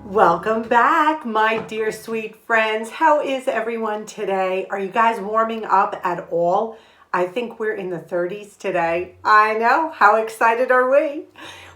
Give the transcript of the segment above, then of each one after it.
Welcome back, my dear sweet friends. How is everyone today? Are you guys warming up at all? I think we're in the 30s today. I know. How excited are we?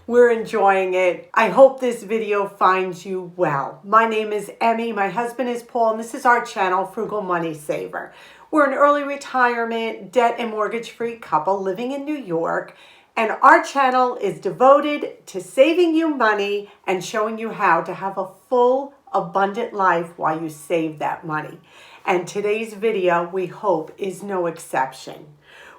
We're enjoying it. I hope this video finds you well. My name is Emmy. My husband is Paul, and this is our channel, Frugal Money Saver. We're an early retirement, debt and mortgage-free couple living in New York. And our channel is devoted to saving you money and showing you how to have a full, abundant life while you save that money. And today's video, we hope, is no exception.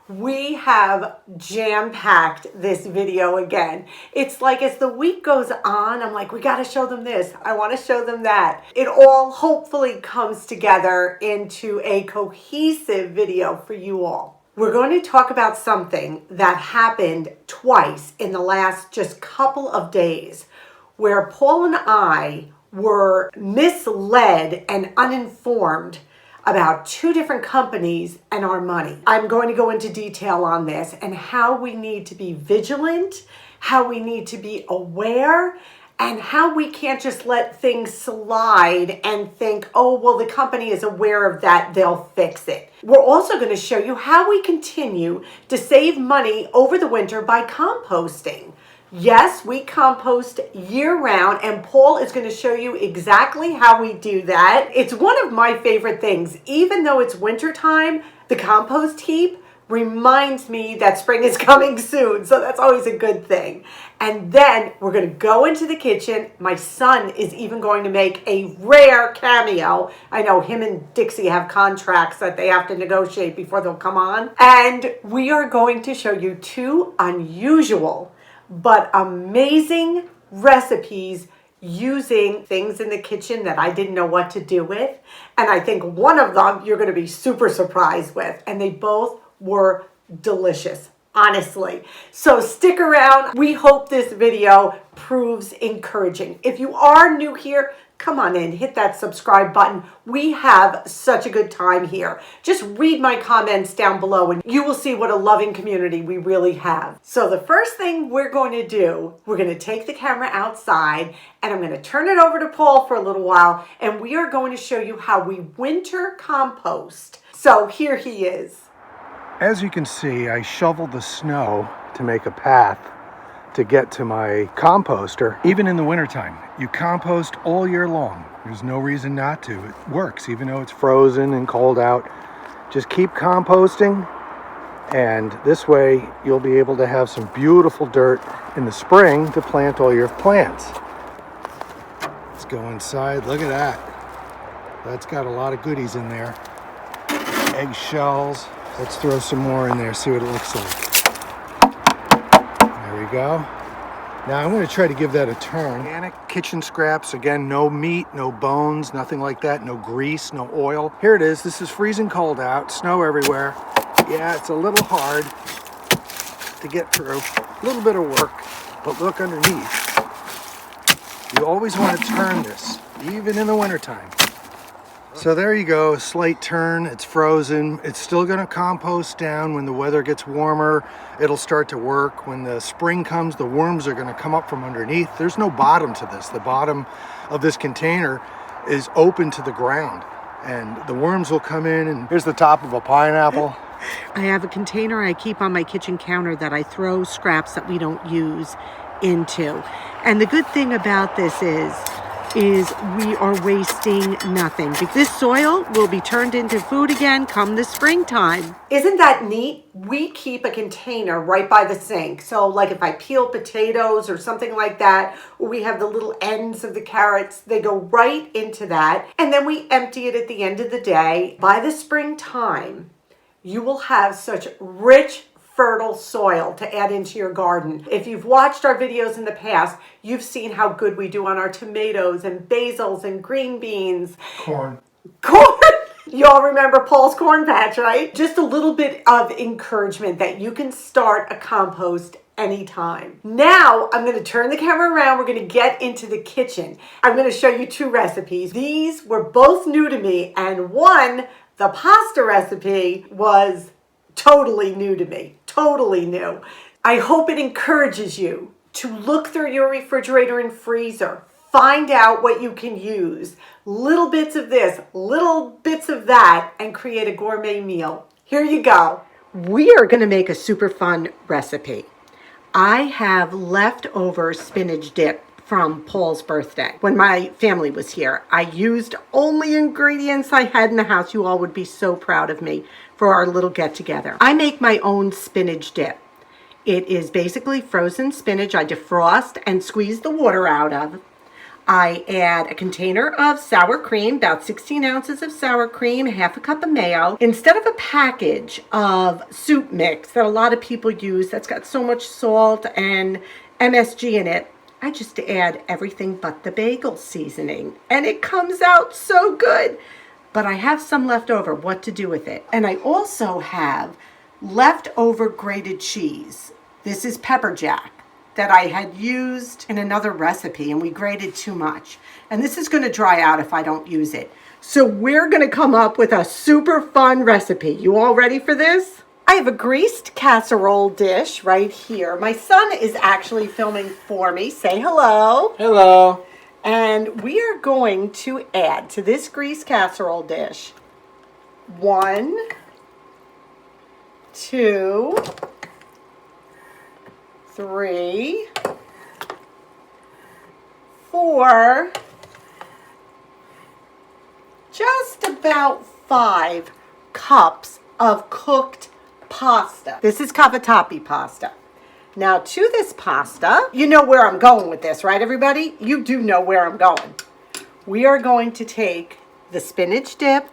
We have jam-packed this video again. It's like as the week goes on, I'm like, we got to show them this. I want to show them that. It all hopefully comes together into a cohesive video for you all. We're going to talk about something that happened twice in the last just couple of days where Paul and I were misled and uninformed about two different companies and our money. I'm going to go into detail on this and how we need to be vigilant, how we need to be aware, and how we can't just let things slide and think, oh, well, the company is aware of that, they'll fix it. We're also going to show you how we continue to save money over the winter by composting. Yes, we compost year-round, and Paul is going to show you exactly how we do that. It's one of my favorite things. Even though it's wintertime, the compost heap reminds me that spring is coming soon, so that's always a good thing. And then we're going to go into the kitchen. My son is even going to make a rare cameo. I know him and Dixie have contracts that they have to negotiate before they'll come on. And we are going to show you two unusual but amazing recipes using things in the kitchen that I didn't know what to do with. And I think one of them you're going to be super surprised with. And they both were delicious, honestly. So stick around. We hope this video proves encouraging. If you are new here, come on in, hit that subscribe button. We have such a good time here. Just read my comments down below and you will see what a loving community we really have. So the first thing we're going to do, we're going to take the camera outside and I'm going to turn it over to Paul for a little while and we are going to show you how we winter compost. So here he is. As you can see, I shoveled the snow to make a path to get to my composter. Even in the wintertime, you compost all year long. There's no reason not to. It works, even though it's frozen and cold out. Just keep composting, and this way you'll be able to have some beautiful dirt in the spring to plant all your plants. Let's go inside. Look at that. That's got a lot of goodies in there. Eggshells. Let's throw some more in there, see what it looks like. There we go. Now I'm going to try to give that a turn. Organic kitchen scraps, again, no meat, no bones, nothing like that, no grease, no oil. Here it is. This is freezing cold out, snow everywhere. Yeah, it's a little hard to get through. A little bit of work, but look underneath. You always want to turn this, even in the wintertime. So there you go, slight turn, it's frozen. It's still gonna compost down. When the weather gets warmer, it'll start to work. When the spring comes, the worms are gonna come up from underneath. There's no bottom to this. The bottom of this container is open to the ground and the worms will come in, and here's the top of a pineapple. I have a container I keep on my kitchen counter that I throw scraps that we don't use into. And the good thing about this is we are wasting nothing. This soil will be turned into food again come the springtime. Isn't that neat? We keep a container right by the sink. So like if I peel potatoes or something like that, or we have the little ends of the carrots, they go right into that. And then we empty it at the end of the day. By the springtime, you will have such rich, fertile soil to add into your garden. If you've watched our videos in the past, you've seen how good we do on our tomatoes and basils and green beans. Corn. You all remember Paul's corn patch, right? Just a little bit of encouragement that you can start a compost anytime. Now I'm going to turn the camera around. We're going to get into the kitchen. I'm going to show you two recipes. These were both new to me, and one, the pasta recipe, was totally new to me. Totally new. I hope it encourages you to look through your refrigerator and freezer. Find out what you can use. Little bits of this, little bits of that, and create a gourmet meal. Here you go. We are going to make a super fun recipe. I have leftover spinach dip from Paul's birthday. When my family was here, I used only ingredients I had in the house. You all would be so proud of me for our little get together. I make my own spinach dip. It is basically frozen spinach I defrost and squeeze the water out of. I add a container of sour cream, about 16 ounces of sour cream, half a cup of mayo. Instead of a package of soup mix that a lot of people use that's got so much salt and MSG in it, I just add everything but the bagel seasoning, and it comes out so good. But I have some left over. What to do with it? And I also have leftover grated cheese. This is pepper jack that I had used in another recipe, and we grated too much. And this is going to dry out if I don't use it. So we're going to come up with a super fun recipe. You all ready for this? I have a greased casserole dish right here. My son is actually filming for me. Say hello. Hello. And we are going to add to this greased casserole dish 1, 2, 3, 4, just about 5 cups of cooked pasta. This is cavatappi pasta. Now to this pasta, you know where I'm going with this, right everybody? You do know where I'm going. We are going to take the spinach dip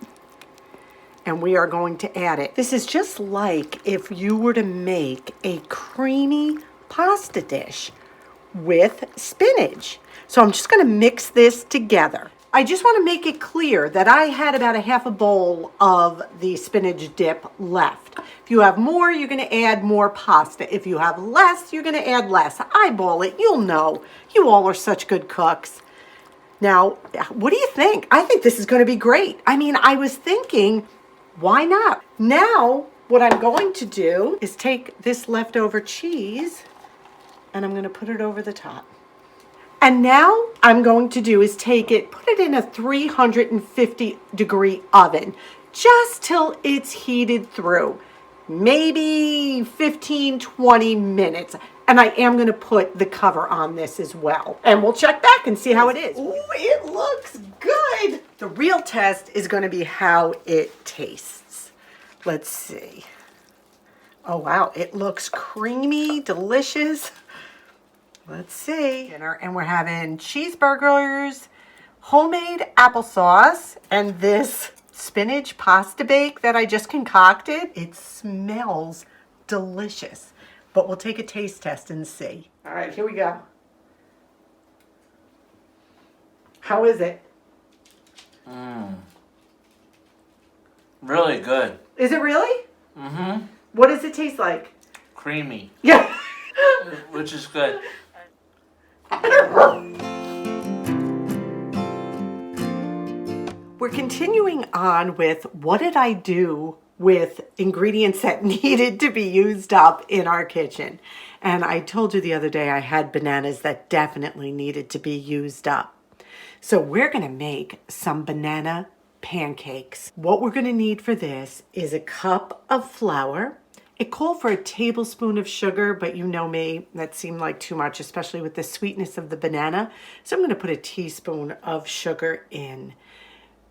and we are going to add it. This is just like if you were to make a creamy pasta dish with spinach. So I'm just going to mix this together. I just want to make it clear that I had about a half a bowl of the spinach dip left. If you have more, you're going to add more pasta. If you have less, you're going to add less. Eyeball it. You'll know. You all are such good cooks. Now, what do you think? I think this is going to be great. I mean, I was thinking, why not? Now, what I'm going to do is take this leftover cheese and I'm going to put it over the top. And now I'm going to do is take it, put it in a 350-degree oven just till it's heated through. Maybe 15, 20 minutes. And I am going to put the cover on this as well. And we'll check back and see how it is. Ooh, it looks good. The real test is going to be how it tastes. Let's see. Oh, wow. It looks creamy, delicious. Let's see. Dinner, and we're having cheeseburgers, homemade applesauce, and this spinach pasta bake that I just concocted. It smells delicious, but we'll take a taste test and see. All right, here we go. How is it? Really good. Is it really? Mm-hmm. What does it taste like? Creamy. Yeah. Which is good. We're continuing on with what did I do with ingredients that needed to be used up in our kitchen. And I told you the other day I had bananas that definitely needed to be used up. So we're going to make some banana pancakes. What we're going to need for this is a cup of flour. It called for a tablespoon of sugar, but you know me, that seemed like too much, especially with the sweetness of the banana. So I'm going to put a teaspoon of sugar in.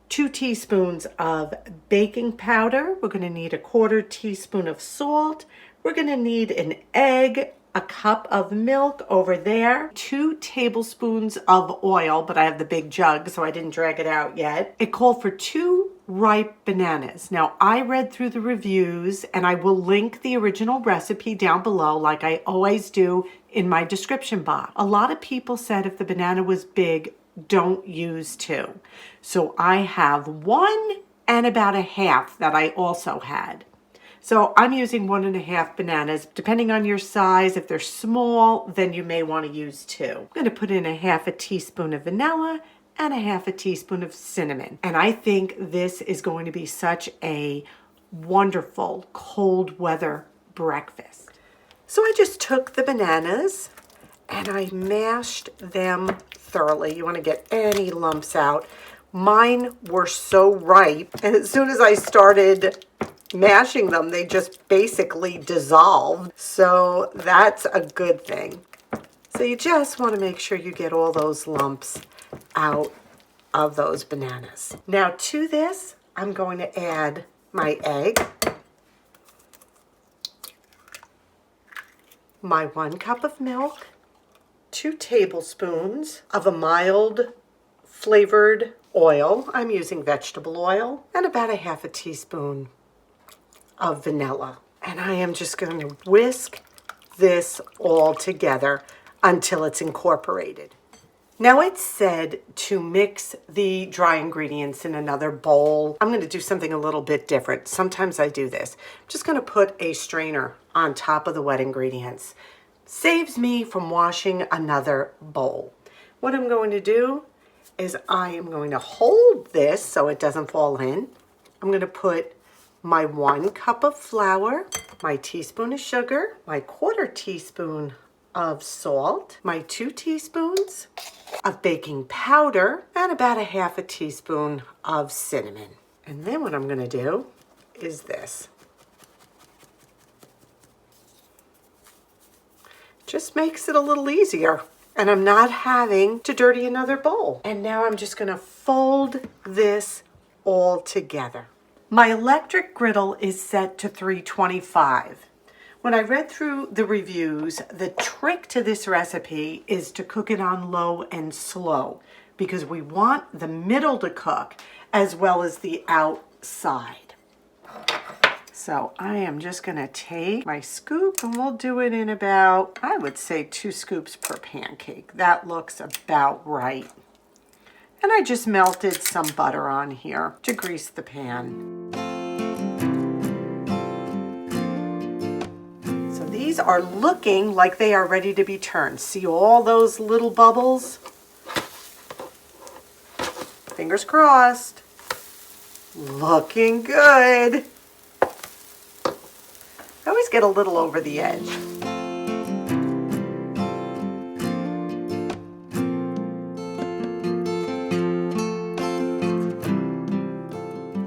2 teaspoons of baking powder. We're going to need a 1/4 teaspoon of salt. We're going to need an egg, a cup of milk over there, 2 tablespoons of oil, but I have the big jug, so I didn't drag it out yet. It called for 2 ripe bananas. Now, I read through the reviews, and I will link the original recipe down below, like I always do in my description box. A lot of people said if the banana was big, don't use 2. So I have 1 and about a half that I also had. So I'm using 1 1/2 bananas. Depending on your size, if they're small, then you may want to use 2. I'm going to put in a 1/2 teaspoon of vanilla and a 1/2 teaspoon of cinnamon. And I think this is going to be such a wonderful cold weather breakfast. So I just took the bananas and I mashed them thoroughly. You want to get any lumps out. Mine were so ripe, and as soon as I started mashing them, they just basically dissolved. So that's a good thing. So you just want to make sure you get all those lumps out of those bananas. Now to this, I'm going to add my egg, my 1 cup of milk, 2 tablespoons of a mild flavored oil. I'm using vegetable oil, and about a half a teaspoon of vanilla. And I am just going to whisk this all together until it's incorporated. Now it's said to mix the dry ingredients in another bowl. I'm going to do something a little bit different. Sometimes I do this. I'm just going to put a strainer on top of the wet ingredients. Saves me from washing another bowl. What I'm going to do is I am going to hold this so it doesn't fall in. I'm going to put my 1 cup of flour, my teaspoon of sugar, my 1/4 teaspoon of salt, my 2 teaspoons of baking powder, and about a half a teaspoon of cinnamon. And then what I'm going to do is this. Just makes it a little easier, and I'm not having to dirty another bowl. And now I'm just going to fold this all together. My electric griddle is set to 325. When I read through the reviews, the trick to this recipe is to cook it on low and slow because we want the middle to cook as well as the outside. So I am just going to take my scoop, and we'll do it in about, I would say, 2 scoops per pancake. That looks about right. And I just melted some butter on here to grease the pan. So these are looking like they are ready to be turned. See all those little bubbles? Fingers crossed. Looking good. I always get a little over the edge.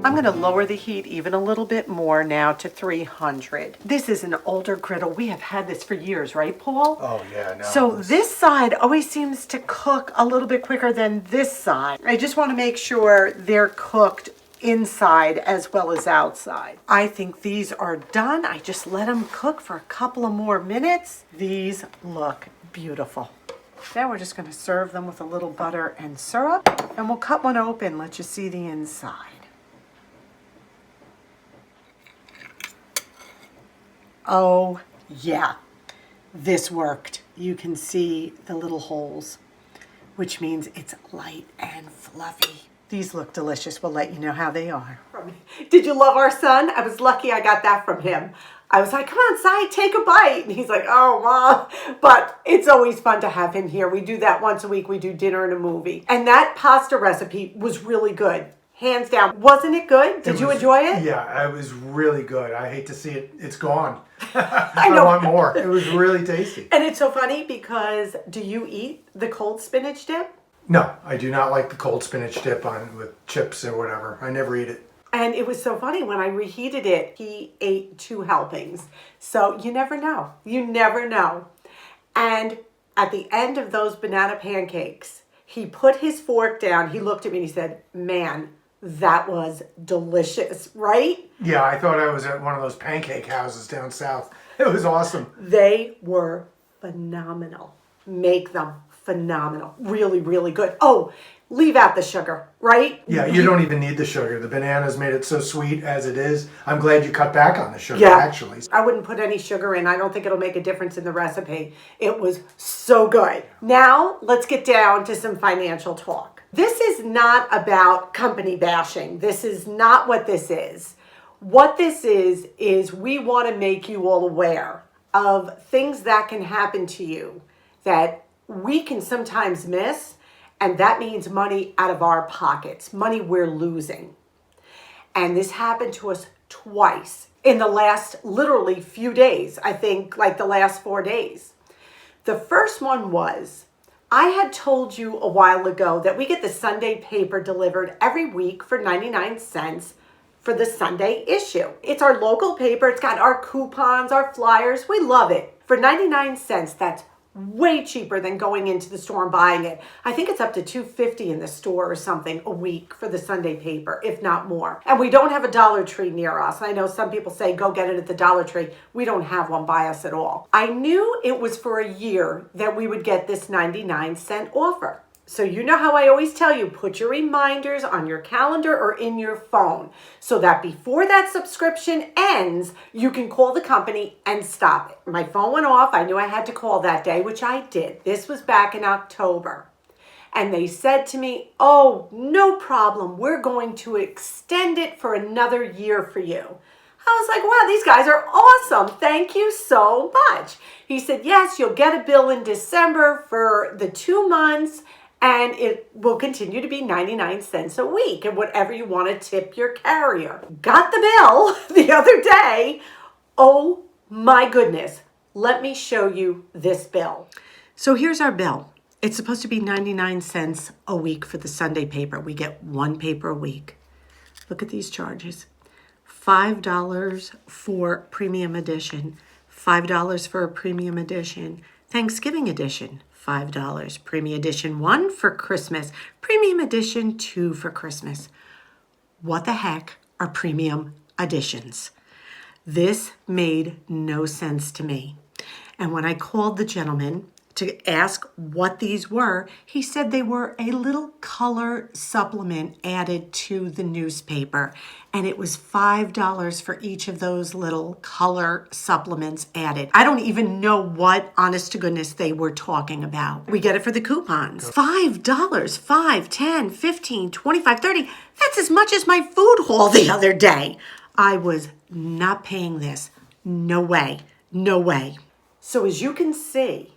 I'm going to lower the heat even a little bit more now to 300. This is an older griddle. We have had this for years, right, Paul? Oh, yeah, no. So this side always seems to cook a little bit quicker than this side. I just want to make sure they're cooked inside as well as outside. I think these are done. I just let them cook for a couple of more minutes. These look beautiful. Now we're just going to serve them with a little butter and syrup, and we'll cut one open, let you see the inside. Oh yeah, this worked. You can see the little holes, which means it's light and fluffy. These look delicious. We'll let you know how they are. Did you love our son? I was lucky I got that from him. I was like, come on, Si, take a bite. And he's like, oh, Mom. But it's always fun to have him here. We do that once a week. We do dinner and a movie. And that pasta recipe was really good. Hands down. Wasn't it good? Did you enjoy it? Yeah, it was really good. I hate to see it. It's gone. I know. I want more. It was really tasty. And it's so funny because do you eat the cold spinach dip? No, I do not like the cold spinach dip on with chips or whatever. I never eat it. And it was so funny when I reheated it, he ate 2 helpings. So you never know. You never know. And at the end of those banana pancakes, he put his fork down. He looked at me and he said, man, that was delicious, right? Yeah, I thought I was at one of those pancake houses down south. It was awesome. They were phenomenal. Make them phenomenal. Really, really good. Oh, leave out the sugar, right? Yeah, you don't even need the sugar. The bananas made it so sweet as it is. I'm glad you cut back on the sugar, actually. I wouldn't put any sugar in. I don't think it'll make a difference in the recipe. It was so good. Now, let's get down to some financial talk. This is not about company bashing. This is not what this is. What this is we want to make you all aware of things that can happen to you that we can sometimes miss, and that means money out of our pockets, money we're losing. And this happened to us twice in the last literally few days, I think like the last 4 days. The first one was, I had told you a while ago that we get the Sunday paper delivered every week for 99 cents for the Sunday issue. It's our local paper. It's got our coupons, our flyers. We love it. For 99 cents, that's way cheaper than going into the store and buying it. I think it's up to $2.50 in the store or something a week for the Sunday paper, if not more. And we don't have a Dollar Tree near us. I know some people say go get it at the Dollar Tree. We don't have one by us at all. I knew it was for a year that we would get this 99-cent offer. So you know how I always tell you, put your reminders on your calendar or in your phone so that before that subscription ends, you can call the company and stop it. My phone went off. I knew I had to call that day, which I did. This was back in October. And they said to me, oh, no problem. We're going to extend it for another year for you. I was like, wow, these guys are awesome. Thank you so much. He said, yes, you'll get a bill in December for the 2 months. And it will continue to be 99 cents a week and whatever you want to tip your carrier. Got the bill the other day. Oh my goodness. Let me show you this bill. So here's our bill. It's supposed to be 99 cents a week for the Sunday paper. We get 1 paper a week. Look at these charges. $5 for premium edition. $5 for a premium edition. Thanksgiving edition. $5. Premium edition 1 for Christmas. Premium edition 2 for Christmas. What the heck are premium editions? This made no sense to me. And when I called the gentleman to ask what these were, he said they were a little color supplement added to the newspaper. And it was $5 for each of those little color supplements added. I don't even know what, honest to goodness, they were talking about. We get it for the coupons. $5, 5, 10, 15, 25, 30. That's as much as my food haul the other day. I was not paying this. No way. No way. So as you can see,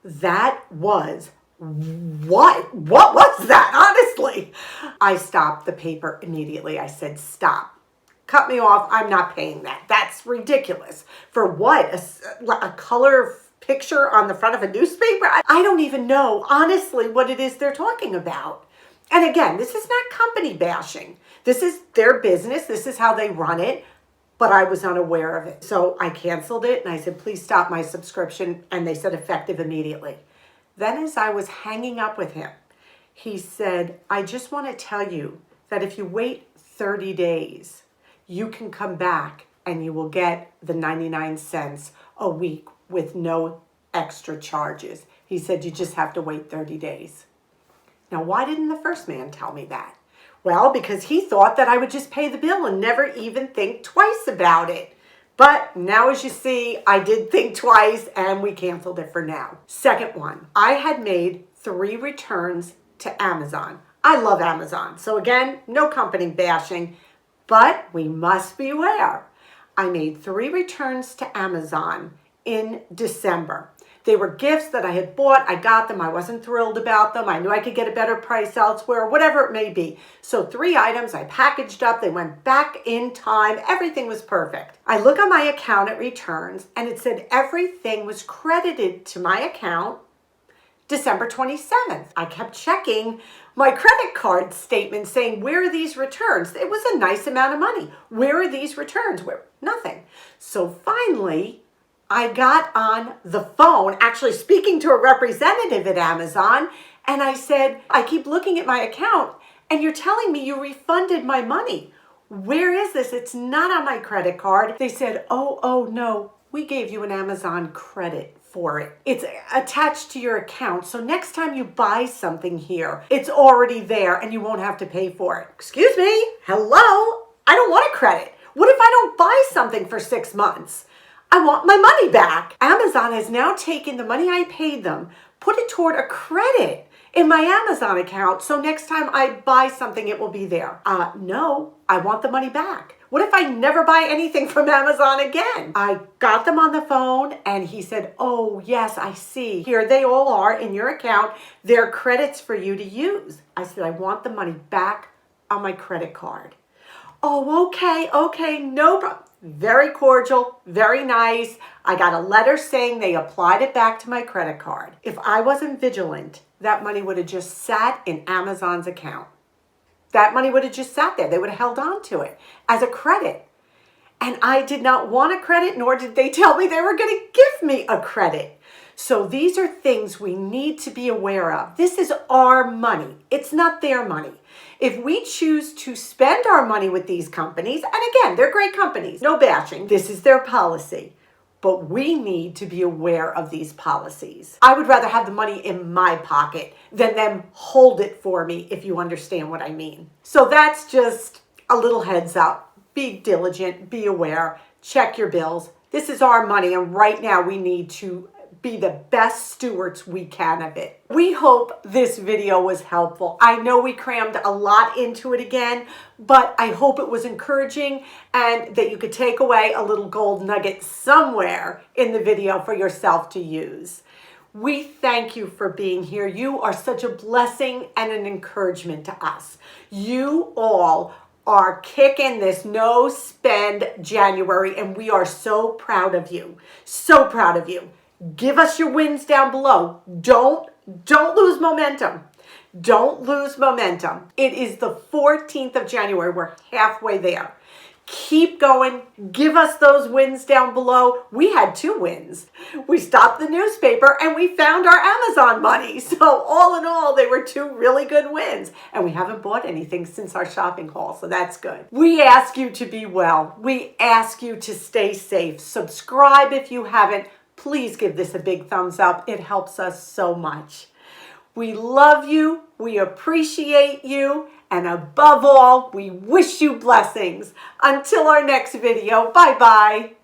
that was what was that? Honestly, I stopped the paper immediately. I said, stop, cut me off. I'm not paying that. That's ridiculous. For what? A color picture on the front of a newspaper? I don't even know, honestly, what it is they're talking about. And again, this is not company bashing. This is their business. This is how they run it. But I was unaware of it. So I canceled it and I said, please stop my subscription. And they said effective immediately. Then as I was hanging up with him, he said, I just want to tell you that if you wait 30 days, you can come back and you will get the 99 cents a week with no extra charges. He said, you just have to wait 30 days. Now, why didn't the first man tell me that? Well, because he thought that I would just pay the bill and never even think twice about it. But now, as you see, I did think twice and we canceled it for now. Second one, I had made 3 returns to Amazon. I love Amazon. So again, no company bashing, but we must beware. I made 3 returns to Amazon in December. They were gifts that I had bought. I got them. I wasn't thrilled about them. I knew I could get a better price elsewhere, whatever it may be. So 3 items I packaged up. They went back in time. Everything was perfect. I look on my account at returns and it said everything was credited to my account December 27th. I kept checking my credit card statement saying, where are these returns? It was a nice amount of money. Where are these returns? Where? Nothing. So finally, I got on the phone, actually speaking to a representative at Amazon, and I said, I keep looking at my account, and you're telling me you refunded my money. Where is this? It's not on my credit card. They said, oh, no, we gave you an Amazon credit for it. It's attached to your account, so next time you buy something here, it's already there, and you won't have to pay for it. Excuse me? Hello? I don't want a credit. What if I don't buy something for 6 months? I want my money back. Amazon has now taken the money I paid them, put it toward a credit in my Amazon account. So next time I buy something, it will be there. No, I want the money back. What if I never buy anything from Amazon again? I got them on the phone and he said, oh, yes, I see. Here they all are in your account. They're credits for you to use. I said, I want the money back on my credit card. Oh, okay, no problem. Very cordial, very nice. I got a letter saying they applied it back to my credit card. If I wasn't vigilant, that money would have just sat in Amazon's account. That money would have just sat there. They would have held on to it as a credit. And I did not want a credit, nor did they tell me they were going to give me a credit. So these are things we need to be aware of. This is our money. It's not their money. If we choose to spend our money with these companies, and again, they're great companies, no bashing, this is their policy. But we need to be aware of these policies. I would rather have the money in my pocket than them hold it for me, if you understand what I mean. So that's just a little heads up. Be diligent, be aware, check your bills. This is our money, and right now we need to be the best stewards we can of it. We hope this video was helpful. I know we crammed a lot into it again, but I hope it was encouraging and that you could take away a little gold nugget somewhere in the video for yourself to use. We thank you for being here. You are such a blessing and an encouragement to us. You all are kicking this no spend January, and we are so proud of you. So proud of you. Give us your wins down below. Don't lose momentum. Don't lose momentum. It is the 14th of January. We're halfway there. Keep going. Give us those wins down below. We had 2 wins. We stopped the newspaper and we found our Amazon money. So all in all, they were 2 really good wins. And we haven't bought anything since our shopping haul, so that's good. We ask you to be well. We ask you to stay safe. Subscribe if you haven't. Please give this a big thumbs up. It helps us so much. We love you. We appreciate you. And above all, we wish you blessings. Until our next video, bye-bye.